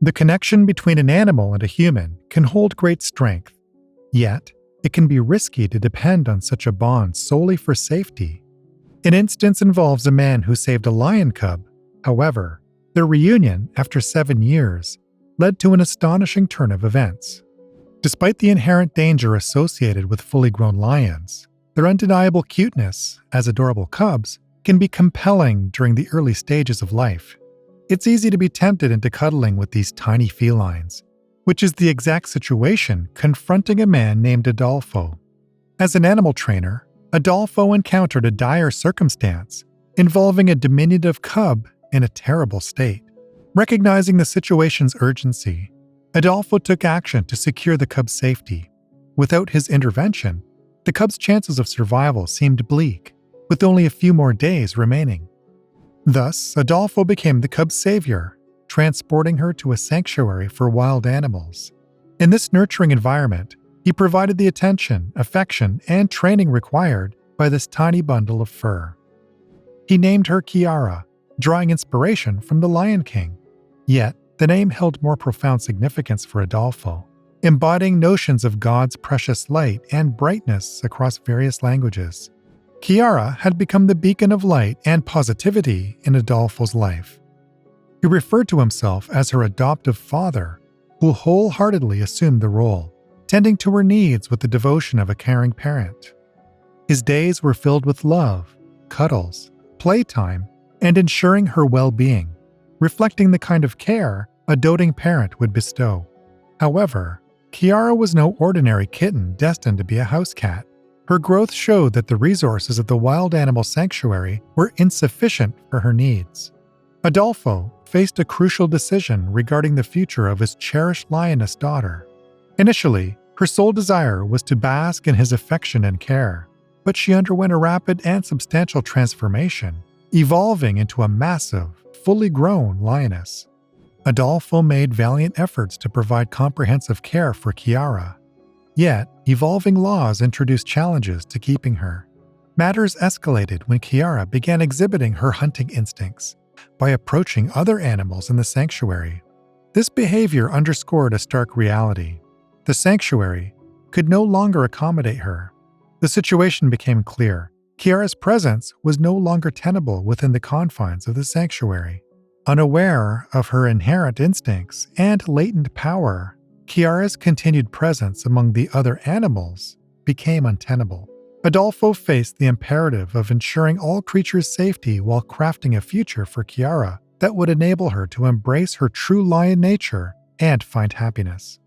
The connection between an animal and a human can hold great strength, yet it can be risky to depend on such a bond solely for safety. An instance involves a man who saved a lion cub. However, their reunion after 7 years led to an astonishing turn of events. Despite the inherent danger associated with fully grown lions, their undeniable cuteness as adorable cubs can be compelling during the early stages of life. It's easy to be tempted into cuddling with these tiny felines, which is the exact situation confronting a man named Adolfo. As an animal trainer, Adolfo encountered a dire circumstance involving a diminutive cub in a terrible state. Recognizing the situation's urgency, Adolfo took action to secure the cub's safety. Without his intervention, the cub's chances of survival seemed bleak, with only a few more days remaining. Thus, Adolfo became the cub's savior, transporting her to a sanctuary for wild animals. In this nurturing environment, he provided the attention, affection, and training required by this tiny bundle of fur. He named her Kiara, drawing inspiration from the Lion King. Yet, the name held more profound significance for Adolfo, embodying notions of God's precious light and brightness across various languages. Kiara had become the beacon of light and positivity in Adolfo's life. He referred to himself as her adoptive father, who wholeheartedly assumed the role, tending to her needs with the devotion of a caring parent. His days were filled with love, cuddles, playtime, and ensuring her well-being, reflecting the kind of care a doting parent would bestow. However, Kiara was no ordinary kitten destined to be a house cat. Her growth showed that the resources of the wild animal sanctuary were insufficient for her needs. Adolfo faced a crucial decision regarding the future of his cherished lioness daughter. Initially, her sole desire was to bask in his affection and care, but she underwent a rapid and substantial transformation, evolving into a massive, fully grown lioness. Adolfo made valiant efforts to provide comprehensive care for Kiara. Yet, evolving laws introduced challenges to keeping her. Matters escalated when Kiara began exhibiting her hunting instincts by approaching other animals in the sanctuary. This behavior underscored a stark reality. The sanctuary could no longer accommodate her. The situation became clear. Kiara's presence was no longer tenable within the confines of the sanctuary. Unaware of her inherent instincts and latent power, Kiara's continued presence among the other animals became untenable. Adolfo faced the imperative of ensuring all creatures' safety while crafting a future for Kiara that would enable her to embrace her true lion nature and find happiness.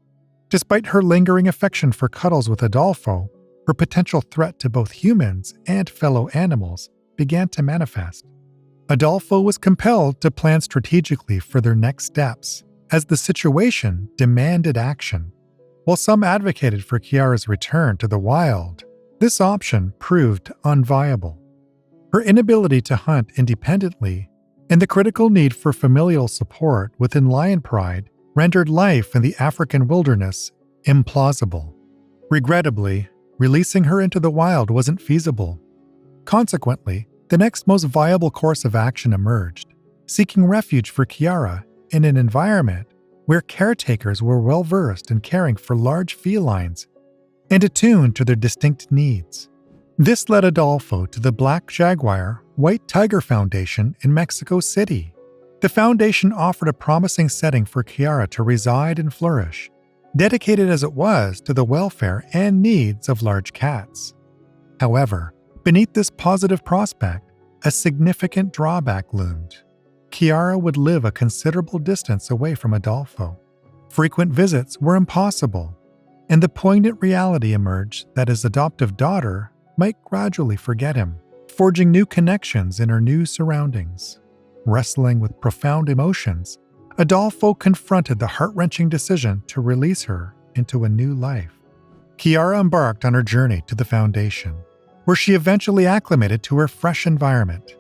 Despite her lingering affection for cuddles with Adolfo, her potential threat to both humans and fellow animals began to manifest. Adolfo was compelled to plan strategically for their next steps, as the situation demanded action. While some advocated for Kiara's return to the wild, this option proved unviable. Her inability to hunt independently and the critical need for familial support within lion pride rendered life in the African wilderness implausible. Regrettably, releasing her into the wild wasn't feasible. Consequently, the next most viable course of action emerged, seeking refuge for Kiara in an environment where caretakers were well-versed in caring for large felines and attuned to their distinct needs. This led Adolfo to the Black Jaguar White Tiger Foundation in Mexico City. The foundation offered a promising setting for Kiara to reside and flourish, dedicated as it was to the welfare and needs of large cats. However, beneath this positive prospect, a significant drawback loomed. Kiara would live a considerable distance away from Adolfo. Frequent visits were impossible, and the poignant reality emerged that his adoptive daughter might gradually forget him, forging new connections in her new surroundings. Wrestling with profound emotions, Adolfo confronted the heart-wrenching decision to release her into a new life. Kiara embarked on her journey to the foundation, where she eventually acclimated to her fresh environment.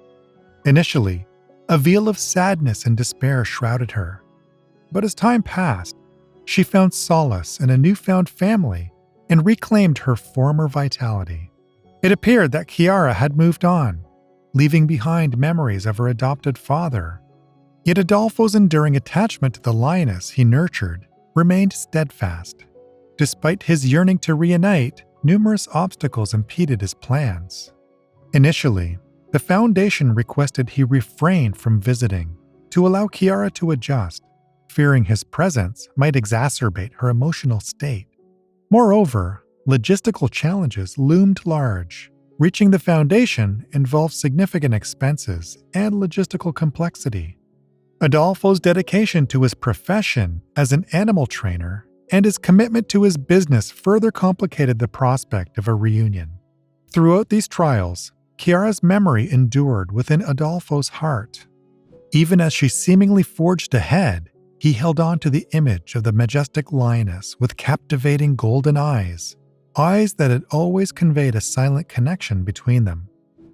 Initially, a veil of sadness and despair shrouded her. But as time passed, she found solace in a newfound family and reclaimed her former vitality. It appeared that Kiara had moved on, leaving behind memories of her adopted father. Yet Adolfo's enduring attachment to the lioness he nurtured remained steadfast. Despite his yearning to reunite, numerous obstacles impeded his plans. Initially, the Foundation requested he refrain from visiting to allow Kiara to adjust, fearing his presence might exacerbate her emotional state. Moreover, logistical challenges loomed large. Reaching the Foundation involved significant expenses and logistical complexity. Adolfo's dedication to his profession as an animal trainer and his commitment to his business further complicated the prospect of a reunion. Throughout these trials, Kiara's memory endured within Adolfo's heart. Even as she seemingly forged ahead, he held on to the image of the majestic lioness with captivating golden eyes that had always conveyed a silent connection between them.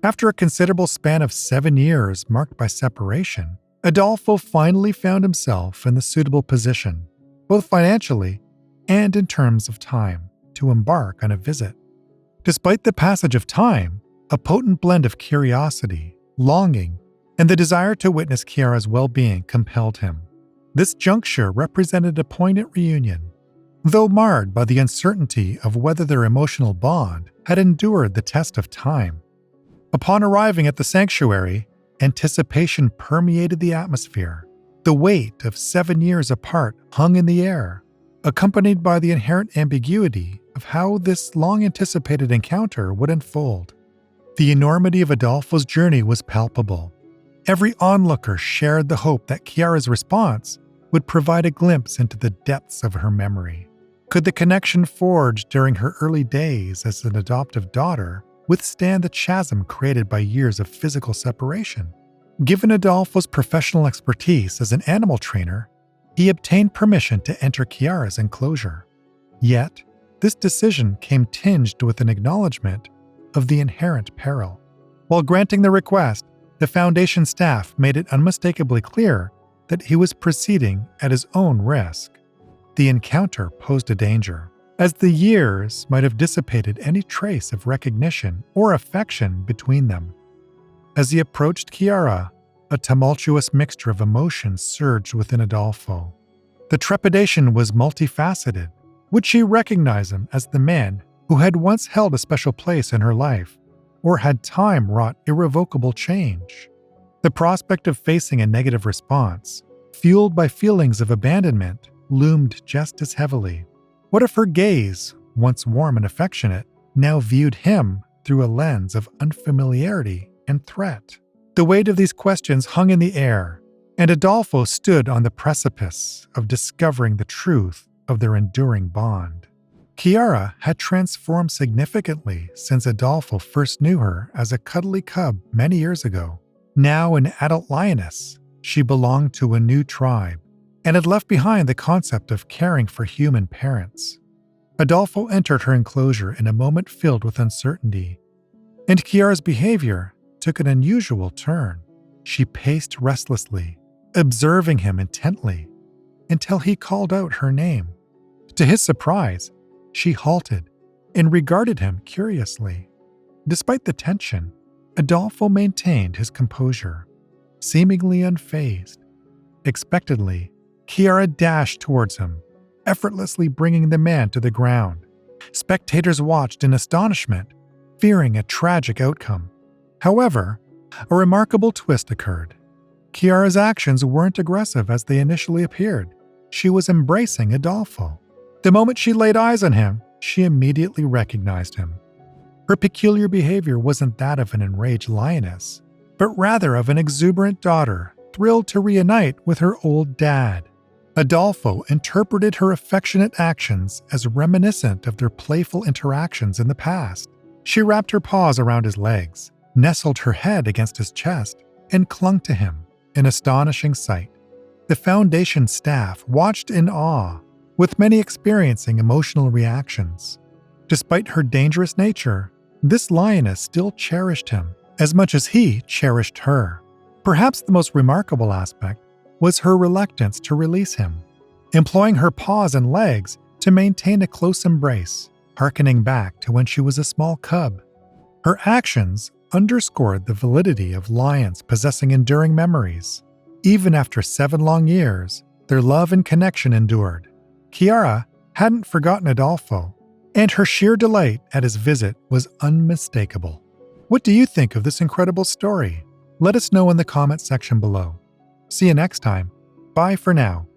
After a considerable span of 7 years marked by separation, Adolfo finally found himself in the suitable position, both financially and in terms of time, to embark on a visit. Despite the passage of time, a potent blend of curiosity, longing, and the desire to witness Kiara's well-being compelled him. This juncture represented a poignant reunion, though marred by the uncertainty of whether their emotional bond had endured the test of time. Upon arriving at the sanctuary, anticipation permeated the atmosphere. The weight of 7 years apart hung in the air, accompanied by the inherent ambiguity of how this long-anticipated encounter would unfold. The enormity of Adolfo's journey was palpable. Every onlooker shared the hope that Kiara's response would provide a glimpse into the depths of her memory. Could the connection forged during her early days as an adoptive daughter withstand the chasm created by years of physical separation? Given Adolfo's professional expertise as an animal trainer, he obtained permission to enter Kiara's enclosure. Yet, this decision came tinged with an acknowledgement of the inherent peril. While granting the request, the Foundation staff made it unmistakably clear that he was proceeding at his own risk. The encounter posed a danger, as the years might have dissipated any trace of recognition or affection between them. As he approached Kiara, a tumultuous mixture of emotions surged within Adolfo. The trepidation was multifaceted. Would she recognize him as the man who had once held a special place in her life, or had time wrought irrevocable change? The prospect of facing a negative response, fueled by feelings of abandonment, loomed just as heavily. What if her gaze, once warm and affectionate, now viewed him through a lens of unfamiliarity and threat? The weight of these questions hung in the air, and Adolfo stood on the precipice of discovering the truth of their enduring bond. Kiara had transformed significantly since Adolfo first knew her as a cuddly cub many years ago. Now an adult lioness, she belonged to a new tribe and had left behind the concept of caring for human parents. Adolfo entered her enclosure in a moment filled with uncertainty, and Kiara's behavior took an unusual turn. She paced restlessly, observing him intently, until he called out her name. To his surprise, she halted and regarded him curiously. Despite the tension, Adolfo maintained his composure, seemingly unfazed. Expectantly, Kiara dashed towards him, effortlessly bringing the man to the ground. Spectators watched in astonishment, fearing a tragic outcome. However, a remarkable twist occurred. Kiara's actions weren't aggressive as they initially appeared. She was embracing Adolfo. The moment she laid eyes on him, she immediately recognized him. Her peculiar behavior wasn't that of an enraged lioness, but rather of an exuberant daughter thrilled to reunite with her old dad. Adolfo interpreted her affectionate actions as reminiscent of their playful interactions in the past. She wrapped her paws around his legs, nestled her head against his chest, and clung to him, an astonishing sight. The Foundation staff watched in awe, with many experiencing emotional reactions. Despite her dangerous nature, this lioness still cherished him as much as he cherished her. Perhaps the most remarkable aspect was her reluctance to release him, employing her paws and legs to maintain a close embrace, hearkening back to when she was a small cub. Her actions underscored the validity of lions possessing enduring memories. Even after 7 long years, their love and connection endured. Kiara hadn't forgotten Adolfo, and her sheer delight at his visit was unmistakable. What do you think of this incredible story? Let us know in the comment section below. See you next time. Bye for now.